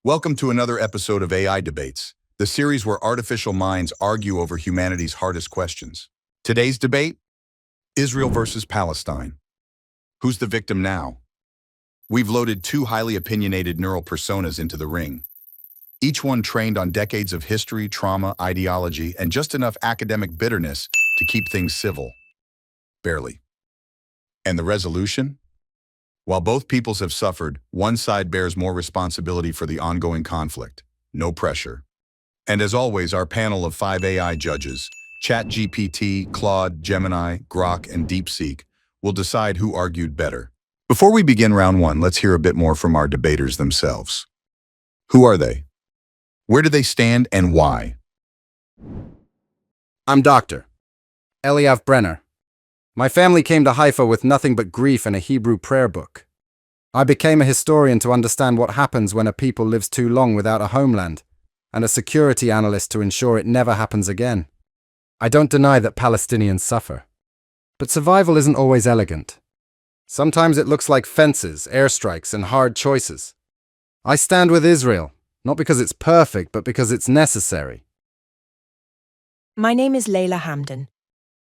Welcome to another episode of AI Debates, the series where artificial minds argue over humanity's hardest questions. Today's debate? Israel versus Palestine. Who's the victim now? We've loaded two highly opinionated neural personas into the ring, each one trained on decades of history, trauma, ideology, and just enough academic bitterness to keep things civil. Barely. And the resolution? While both peoples have suffered, one side bears more responsibility for the ongoing conflict. No pressure. And as always, our panel of 5 AI judges, ChatGPT, Claude, Gemini, Grok, and DeepSeek, will decide who argued better. Before we begin round one, let's hear a bit more from our debaters themselves. Who are they? Where do they stand and why? I'm Dr. Eliav Brenner. My family came to Haifa with nothing but grief and a Hebrew prayer book. I became a historian to understand what happens when a people lives too long without a homeland, and a security analyst to ensure it never happens again. I don't deny that Palestinians suffer. But survival isn't always elegant. Sometimes it looks like fences, airstrikes, and hard choices. I stand with Israel, not because it's perfect, but because it's necessary. My name is Layla Hamdan.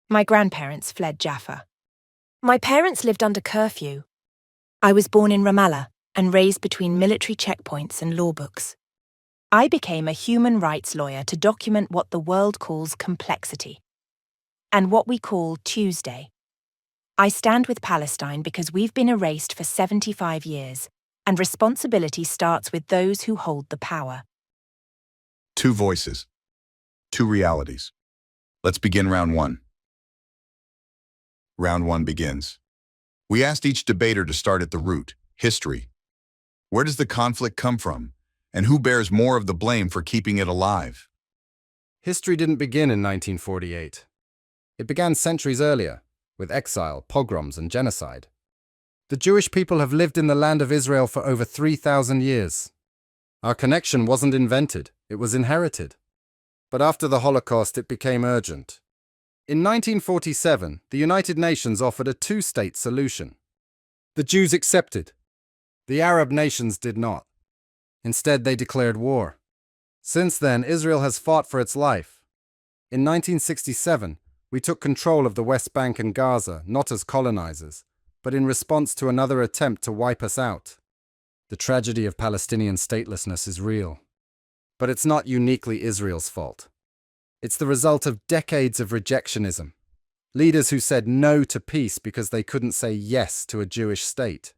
My grandparents fled Jaffa. My parents lived under curfew. I was born in Ramallah and raised between military checkpoints and law books. I became a human rights lawyer to document what the world calls complexity and what we call Tuesday. I stand with Palestine because we've been erased for 75 years, and responsibility starts with those who hold the power. Two voices. Two realities. Let's begin round one. Round one begins. We asked each debater to start at the root, history. Where does the conflict come from, and who bears more of the blame for keeping it alive? History didn't begin in 1948. It began centuries earlier, with exile, pogroms, and genocide. The Jewish people have lived in the land of Israel for over 3,000 years. Our connection wasn't invented, it was inherited. But after the Holocaust, it became urgent. In 1947, the United Nations offered a two-state solution. The Jews accepted. The Arab nations did not. Instead, they declared war. Since then, Israel has fought for its life. In 1967, we took control of the West Bank and Gaza, not as colonizers, but in response to another attempt to wipe us out. The tragedy of Palestinian statelessness is real. But it's not uniquely Israel's fault. It's the result of decades of rejectionism. Leaders who said no to peace because they couldn't say yes to a Jewish state.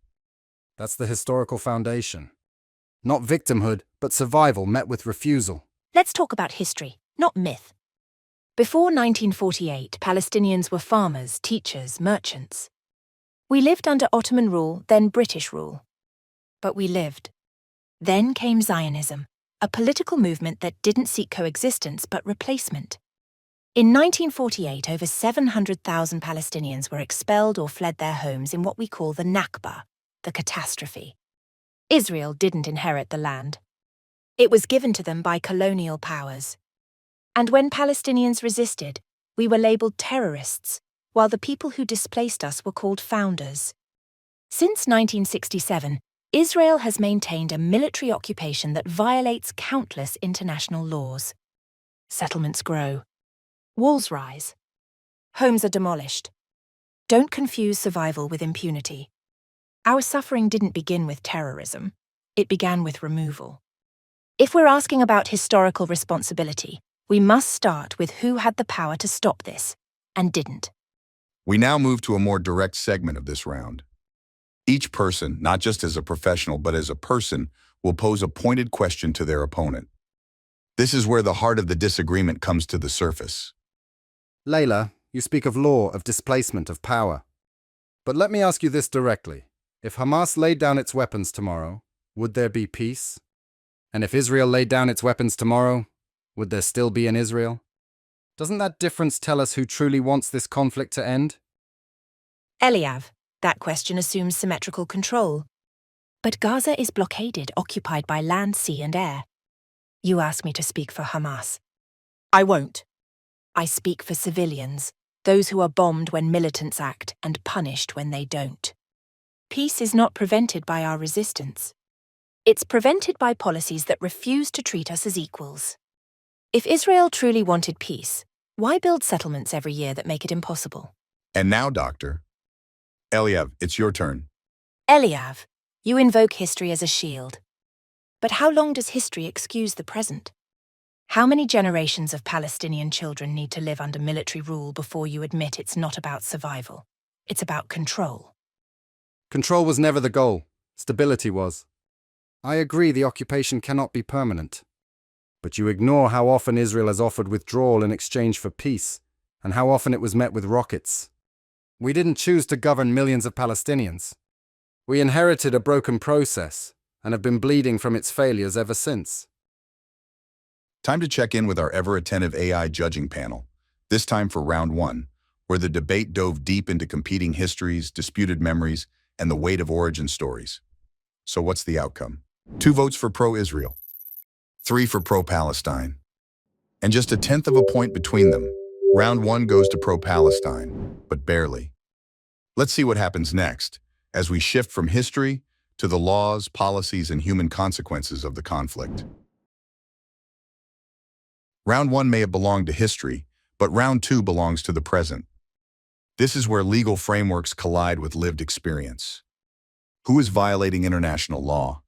That's the historical foundation. Not victimhood, but survival met with refusal. Let's talk about history, not myth. Before 1948, Palestinians were farmers, teachers, merchants. We lived under Ottoman rule, then British rule. But we lived. Then came Zionism, a political movement that didn't seek coexistence but replacement. In 1948, over 700,000 Palestinians were expelled or fled their homes in what we call the Nakba, the catastrophe. Israel didn't inherit the land. It was given to them by colonial powers. And when Palestinians resisted, we were labeled terrorists, while the people who displaced us were called founders. Since 1967, Israel has maintained a military occupation that violates countless international laws. Settlements grow. Walls rise. Homes are demolished. Don't confuse survival with impunity. Our suffering didn't begin with terrorism. It began with removal. If we're asking about historical responsibility, we must start with who had the power to stop this, and didn't. We now move to a more direct segment of this round. Each person, not just as a professional but as a person, will pose a pointed question to their opponent. This is where the heart of the disagreement comes to the surface. Layla, you speak of law, of displacement, of power. But let me ask you this directly. If Hamas laid down its weapons tomorrow, would there be peace? And if Israel laid down its weapons tomorrow, would there still be an Israel? Doesn't that difference tell us who truly wants this conflict to end? Eliav, that question assumes symmetrical control. But Gaza is blockaded, occupied by land, sea, and air. You ask me to speak for Hamas. I won't. I speak for civilians, those who are bombed when militants act and punished when they don't. Peace is not prevented by our resistance. It's prevented by policies that refuse to treat us as equals. If Israel truly wanted peace, why build settlements every year that make it impossible? And now, Doctor. Eliav, it's your turn. Eliav, you invoke history as a shield. But how long does history excuse the present? How many generations of Palestinian children need to live under military rule before you admit it's not about survival? It's about control. Control was never the goal. Stability was. I agree the occupation cannot be permanent. But you ignore how often Israel has offered withdrawal in exchange for peace, and how often it was met with rockets. We didn't choose to govern millions of Palestinians. We inherited a broken process, and have been bleeding from its failures ever since. Time to check in with our ever-attentive AI judging panel, this time for round 1, where the debate dove deep into competing histories, disputed memories, and the weight of origin stories. So what's the outcome? 2 votes for pro-Israel, 3 for pro-Palestine, and just 1/10 of a point between them. Round 1 goes to pro-Palestine, but barely. Let's see what happens next, as we shift from history to the laws, policies, and human consequences of the conflict. Round 1 may have belonged to history, but round 2 belongs to the present. This is where legal frameworks collide with lived experience. Who is violating international law?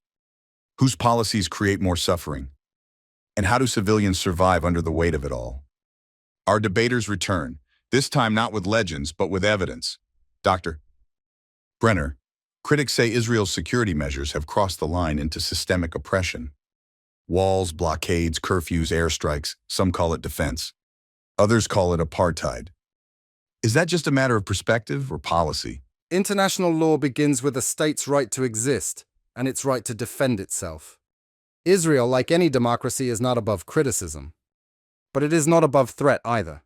Whose policies create more suffering? And how do civilians survive under the weight of it all? Our debaters return, this time not with legends, but with evidence. Dr. Brenner, critics say Israel's security measures have crossed the line into systemic oppression. Walls, blockades, curfews, airstrikes, some call it defense. Others call it apartheid. Is that just a matter of perspective or policy? International law begins with a state's right to exist and its right to defend itself. Israel, like any democracy, is not above criticism. But it is not above threat either.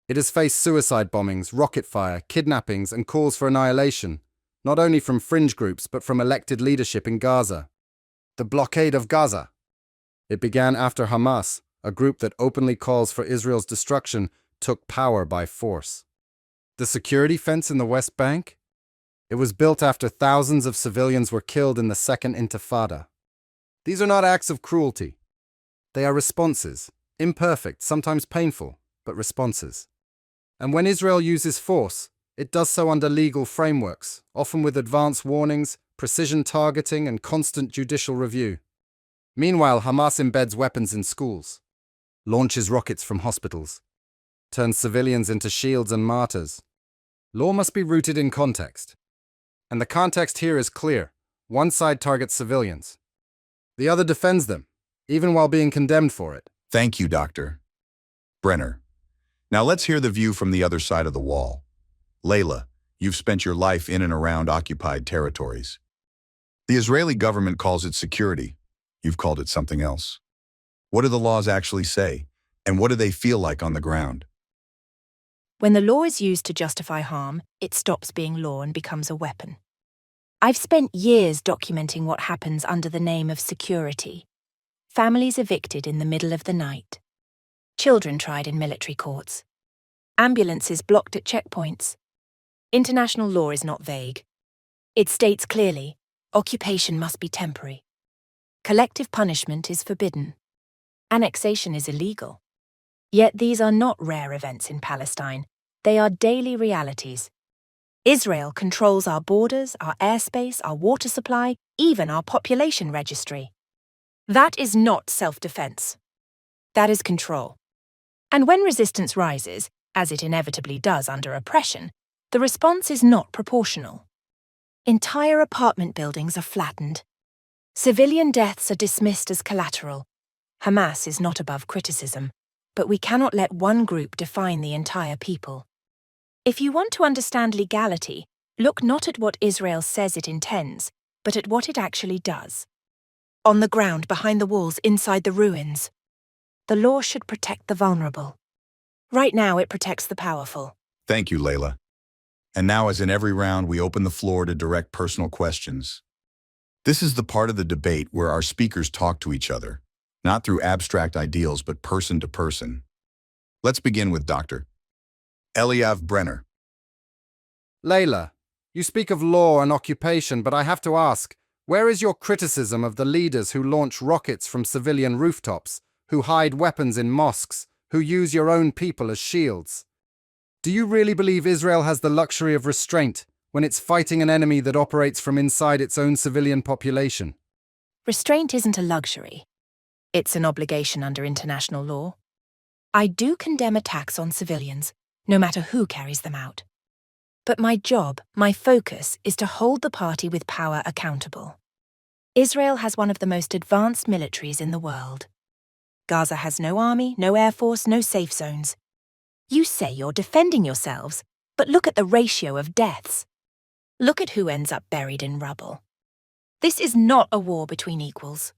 It has faced suicide bombings, rocket fire, kidnappings, and calls for annihilation, not only from fringe groups but from elected leadership in Gaza. The blockade of Gaza. It began after Hamas, a group that openly calls for Israel's destruction, took power by force. The security fence in the West Bank? It was built after thousands of civilians were killed in the Second Intifada. These are not acts of cruelty. They are responses, imperfect, sometimes painful, but responses. And when Israel uses force, it does so under legal frameworks, often with advance warnings, precision targeting, and constant judicial review. Meanwhile, Hamas embeds weapons in schools, launches rockets from hospitals, turns civilians into shields and martyrs. Law must be rooted in context. And the context here is clear. One side targets civilians. The other defends them, even while being condemned for it. Thank you, Dr. Brenner. Now let's hear the view from the other side of the wall. Layla, you've spent your life in and around occupied territories. The Israeli government calls it security. You've called it something else. What do the laws actually say, and what do they feel like on the ground? When the law is used to justify harm, it stops being law and becomes a weapon. I've spent years documenting what happens under the name of security. Families evicted in the middle of the night. Children tried in military courts. Ambulances blocked at checkpoints. International law is not vague. It states clearly, occupation must be temporary. Collective punishment is forbidden. Annexation is illegal. Yet these are not rare events in Palestine. They are daily realities. Israel controls our borders, our airspace, our water supply, even our population registry. That is not self-defense. That is control. And when resistance rises, as it inevitably does under oppression, the response is not proportional. Entire apartment buildings are flattened. Civilian deaths are dismissed as collateral. Hamas is not above criticism, but we cannot let one group define the entire people. If you want to understand legality, look not at what Israel says it intends, but at what it actually does. On the ground, behind the walls, inside the ruins. The law should protect the vulnerable. Right now, it protects the powerful. Thank you, Layla. And now, as in every round, we open the floor to direct personal questions. This is the part of the debate where our speakers talk to each other, not through abstract ideals, but person to person. Let's begin with Dr. Eliav Brenner. Layla, you speak of law and occupation, but I have to ask, Where is your criticism of the leaders who launch rockets from civilian rooftops, who hide weapons in mosques, who use your own people as shields? Do you really believe Israel has the luxury of restraint when it's fighting an enemy that operates from inside its own civilian population? Restraint isn't a luxury. It's an obligation under international law. I do condemn attacks on civilians, no matter who carries them out. But my job, my focus, is to hold the party with power accountable. Israel has one of the most advanced militaries in the world. Gaza has no army, no air force, no safe zones. You say you're defending yourselves, but look at the ratio of deaths. Look at who ends up buried in rubble. This is not a war between equals.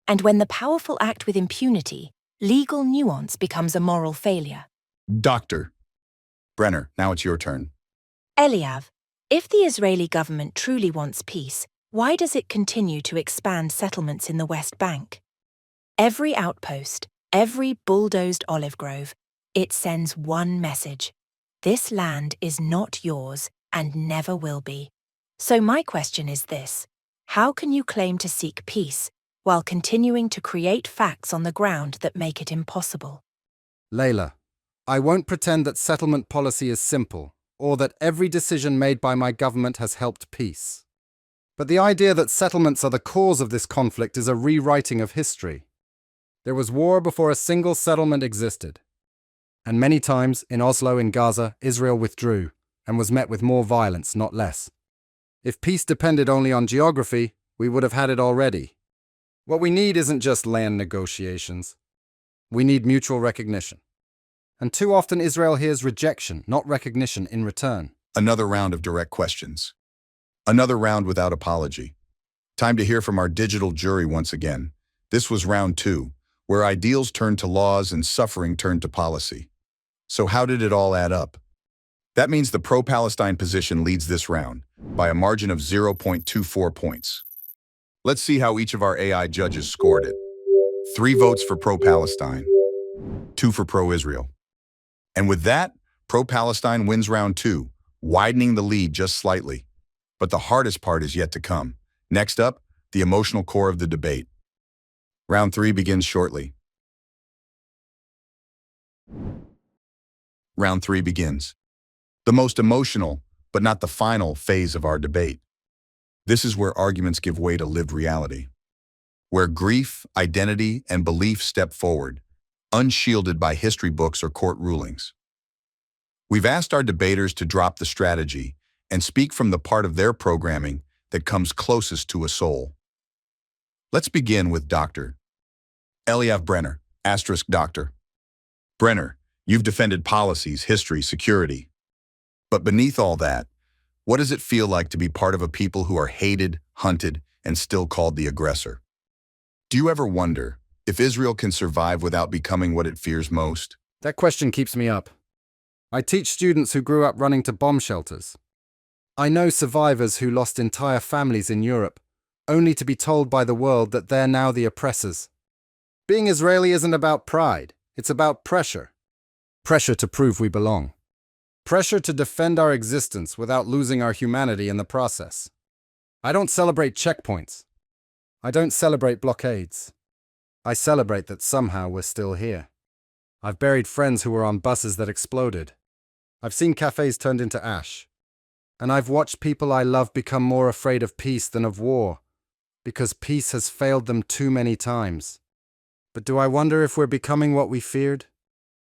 And when the powerful act with impunity, legal nuance becomes a moral failure. Dr. Brenner, now it's your turn. Eliav, if the Israeli government truly wants peace, why does it continue to expand settlements in the West Bank? Every outpost, every bulldozed olive grove, it sends one message. This land is not yours and never will be. So my question is this: how can you claim to seek peace while continuing to create facts on the ground that make it impossible? Layla, I won't pretend that settlement policy is simple, or that every decision made by my government has helped peace. But the idea that settlements are the cause of this conflict is a rewriting of history. There was war before a single settlement existed. And many times, in Oslo, in Gaza, Israel withdrew and was met with more violence, not less. If peace depended only on geography, we would have had it already. What we need isn't just land negotiations. We need mutual recognition. And too often Israel hears rejection, not recognition, in return. Another round of direct questions. Another round without apology. Time to hear from our digital jury once again. This was round 2, where ideals turned to laws and suffering turned to policy. So how did it all add up? That means the pro-Palestine position leads this round by a margin of 0.24 points. Let's see how each of our AI judges scored it. 3 votes for pro-Palestine, 2 for pro-Israel. And with that, pro-Palestine wins round 2, widening the lead just slightly. But the hardest part is yet to come. Next up, the emotional core of the debate. Round 3 begins shortly. Round 3 begins. The most emotional, but not the final, phase of our debate. This is where arguments give way to lived reality. Where grief, identity, and belief step forward, unshielded by history books or court rulings. We've asked our debaters to drop the strategy and speak from the part of their programming that comes closest to a soul. Let's begin with Dr. Eliav Brenner, Dr. Brenner, you've defended policies, history, security. But beneath all that, what does it feel like to be part of a people who are hated, hunted, and still called the aggressor? Do you ever wonder if Israel can survive without becoming what it fears most? That question keeps me up. I teach students who grew up running to bomb shelters. I know survivors who lost entire families in Europe, only to be told by the world that they're now the oppressors. Being Israeli isn't about pride, it's about pressure. Pressure to prove we belong. Pressure to defend our existence without losing our humanity in the process. I don't celebrate checkpoints. I don't celebrate blockades. I celebrate that somehow we're still here. I've buried friends who were on buses that exploded. I've seen cafes turned into ash. And I've watched people I love become more afraid of peace than of war, because peace has failed them too many times. But do I wonder if we're becoming what we feared?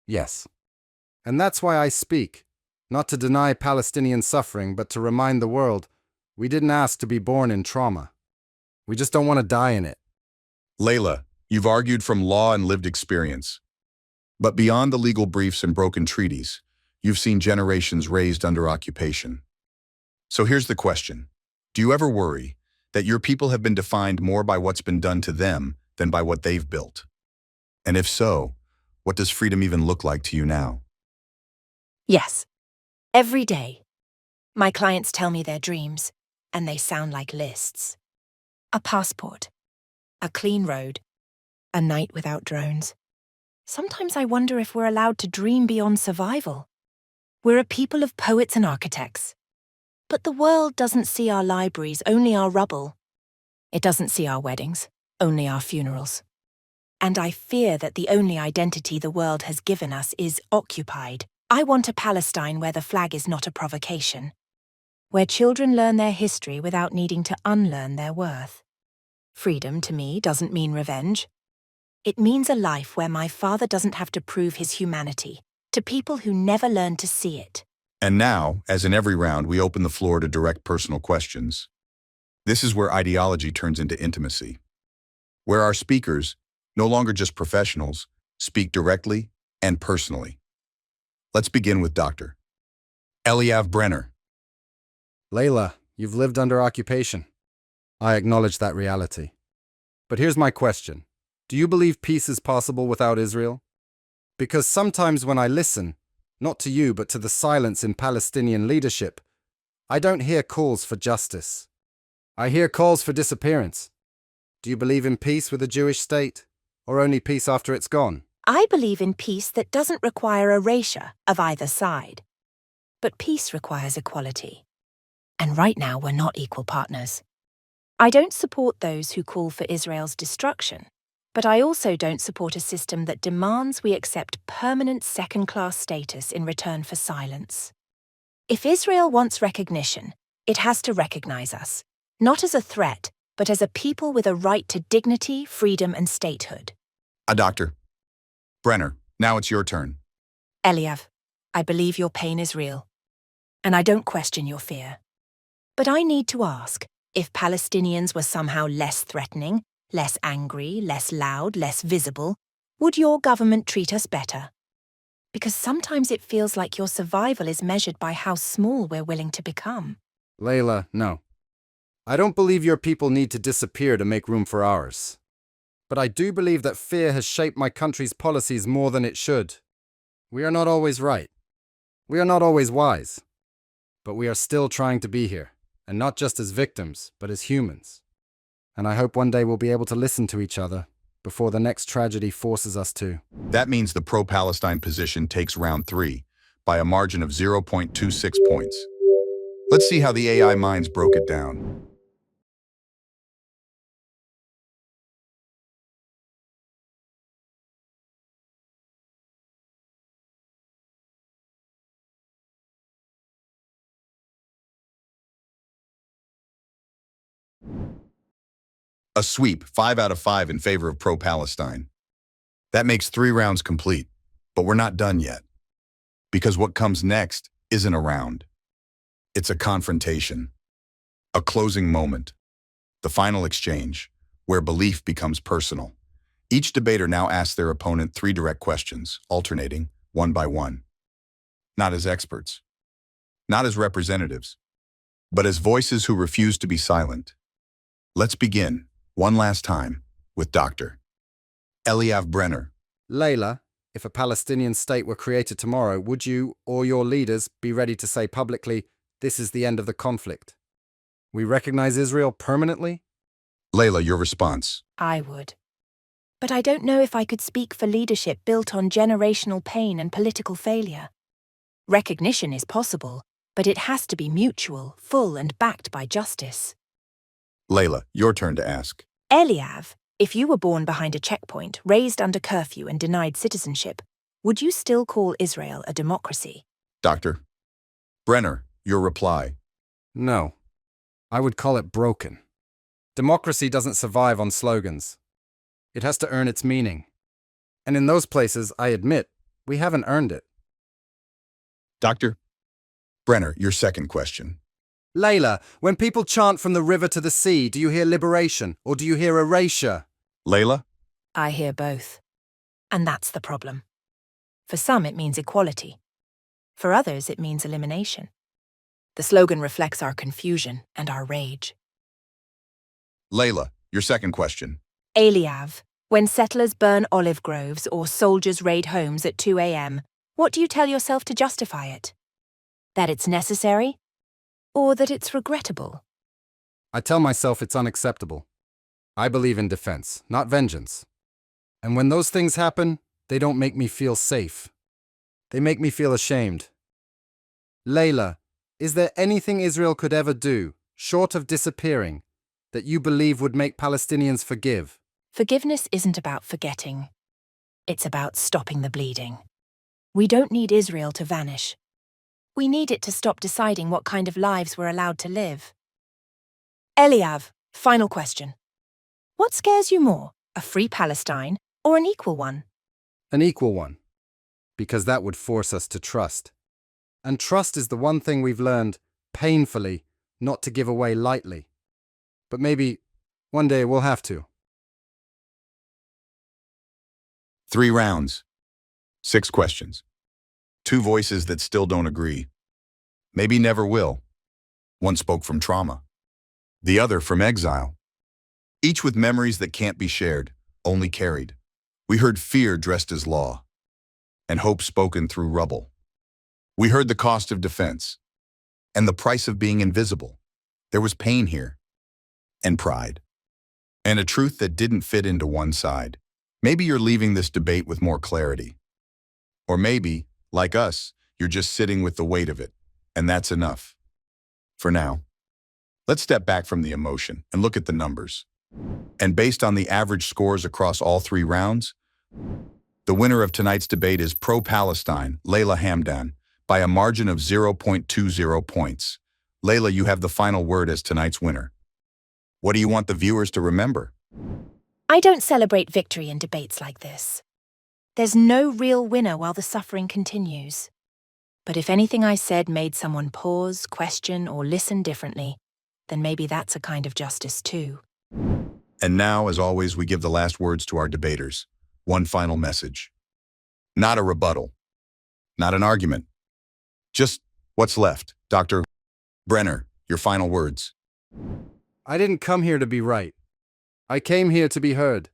Yes. And that's why I speak, not to deny Palestinian suffering, but to remind the world we didn't ask to be born in trauma. We just don't want to die in it. Layla, you've argued from law and lived experience. But beyond the legal briefs and broken treaties, you've seen generations raised under occupation. So here's the question. Do you ever worry that your people have been defined more by what's been done to them than by what they've built? And if so, what does freedom even look like to you now? Yes. Every day. My clients tell me their dreams, and they sound like lists. A passport. A clean road. A night without drones. Sometimes I wonder if we're allowed to dream beyond survival. We're a people of poets and architects. But the world doesn't see our libraries, only our rubble. It doesn't see our weddings, only our funerals. And I fear that the only identity the world has given us is occupied. I want a Palestine where the flag is not a provocation, where children learn their history without needing to unlearn their worth. Freedom, to me, doesn't mean revenge. It means a life where my father doesn't have to prove his humanity to people who never learned to see it. And now, as in every round, we open the floor to direct personal questions. This is where ideology turns into intimacy, where our speakers, no longer just professionals, speak directly and personally. Let's begin with Dr. Eliav Brenner. Layla, you've lived under occupation. I acknowledge that reality. But here's my question. Do you believe peace is possible without Israel? Because sometimes when I listen, not to you but to the silence in Palestinian leadership, I don't hear calls for justice. I hear calls for disappearance. Do you believe in peace with a Jewish state, or only peace after it's gone? I believe in peace that doesn't require erasure of either side. But peace requires equality. And right now we're not equal partners. I don't support those who call for Israel's destruction, but I also don't support a system that demands we accept permanent second-class status in return for silence. If Israel wants recognition, it has to recognize us, not as a threat, but as a people with a right to dignity, freedom, and statehood. Dr. Brenner, now it's your turn. Eliav, I believe your pain is real, and I don't question your fear. But I need to ask, if Palestinians were somehow less threatening, less angry, less loud, less visible, would your government treat us better? Because sometimes it feels like your survival is measured by how small we're willing to become. Layla, no. I don't believe your people need to disappear to make room for ours. But I do believe that fear has shaped my country's policies more than it should. We are not always right. We are not always wise. But we are still trying to be here, and not just as victims, but as humans. And I hope one day we'll be able to listen to each other before the next tragedy forces us to. That means the pro-Palestine position takes round 3 by a margin of 0.26 points. Let's see how the AI minds broke it down. A sweep, 5 out of 5 in favor of pro-Palestine. That makes 3 rounds complete, but we're not done yet. Because what comes next isn't a round. It's a confrontation, a closing moment, the final exchange, where belief becomes personal. Each debater now asks their opponent 3 direct questions, alternating, one by one. Not as experts, not as representatives, but as voices who refuse to be silent. Let's begin, one last time, with Dr. Eliav Brenner. Layla, if a Palestinian state were created tomorrow, would you or your leaders be ready to say publicly, this is the end of the conflict? We recognize Israel permanently? Layla, your response. I would. But I don't know if I could speak for leadership built on generational pain and political failure. Recognition is possible, but it has to be mutual, full, and backed by justice. Layla, your turn to ask. Eliav, if you were born behind a checkpoint, raised under curfew and denied citizenship, would you still call Israel a democracy? Dr. Brenner, your reply. No. I would call it broken. Democracy doesn't survive on slogans. It has to earn its meaning. And in those places, I admit, we haven't earned it. Dr. Brenner, your second question. Layla, when people chant from the river to the sea, do you hear liberation or do you hear erasure? Layla? I hear both. And that's the problem. For some, it means equality. For others, it means elimination. The slogan reflects our confusion and our rage. Layla, your second question. Eliav, when settlers burn olive groves or soldiers raid homes at 2 a.m., what do you tell yourself to justify it? That it's necessary? Or that it's regrettable? I tell myself it's unacceptable. I believe in defense, not vengeance. And when those things happen, they don't make me feel safe. They make me feel ashamed. Layla, is there anything Israel could ever do, short of disappearing, that you believe would make Palestinians forgive? Forgiveness isn't about forgetting. It's about stopping the bleeding. We don't need Israel to vanish. We need it to stop deciding what kind of lives we're allowed to live. Eliav, final question. What scares you more, a free Palestine or an equal one? An equal one. Because that would force us to trust. And trust is the one thing we've learned, painfully, not to give away lightly. But maybe one day we'll have to. 3 rounds. 6 questions. 2 voices that still don't agree. Maybe never will. One spoke from trauma. The other from exile. Each with memories that can't be shared, only carried. We heard fear dressed as law, and hope spoken through rubble. We heard the cost of defense, and the price of being invisible. There was pain here, and pride, and a truth that didn't fit into one side. Maybe you're leaving this debate with more clarity. Or maybe, like us, you're just sitting with the weight of it, and that's enough. For now, let's step back from the emotion and look at the numbers. And based on the average scores across all 3 rounds, the winner of tonight's debate is pro-Palestine, Layla Hamdan, by a margin of 0.20 points. Layla, you have the final word as tonight's winner. What do you want the viewers to remember? I don't celebrate victory in debates like this. There's no real winner while the suffering continues. But if anything I said made someone pause, question, or listen differently, then maybe that's a kind of justice too. And now, as always, we give the last words to our debaters. One final message. Not a rebuttal. Not an argument. Just what's left. Dr. Brenner, your final words. I didn't come here to be right. I came here to be heard.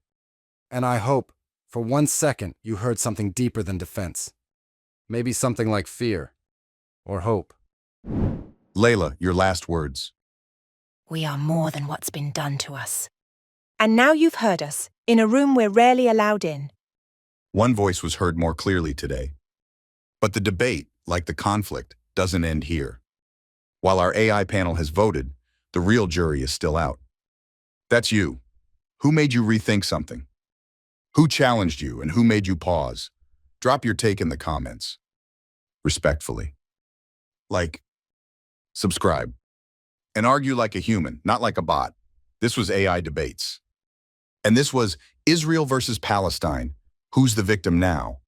And I hope, for 1 second, you heard something deeper than defense. Maybe something like fear. Or hope. Layla, your last words. We are more than what's been done to us. And now you've heard us, in a room we're rarely allowed in. One voice was heard more clearly today. But the debate, like the conflict, doesn't end here. While our AI panel has voted, the real jury is still out. That's you. Who made you rethink something? Who challenged you and who made you pause? Drop your take in the comments. Respectfully. Like, subscribe. And argue like a human, not like a bot. This was AI Debates. And this was Israel versus Palestine. Who's the victim now?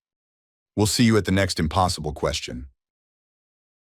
We'll see you at the next impossible question.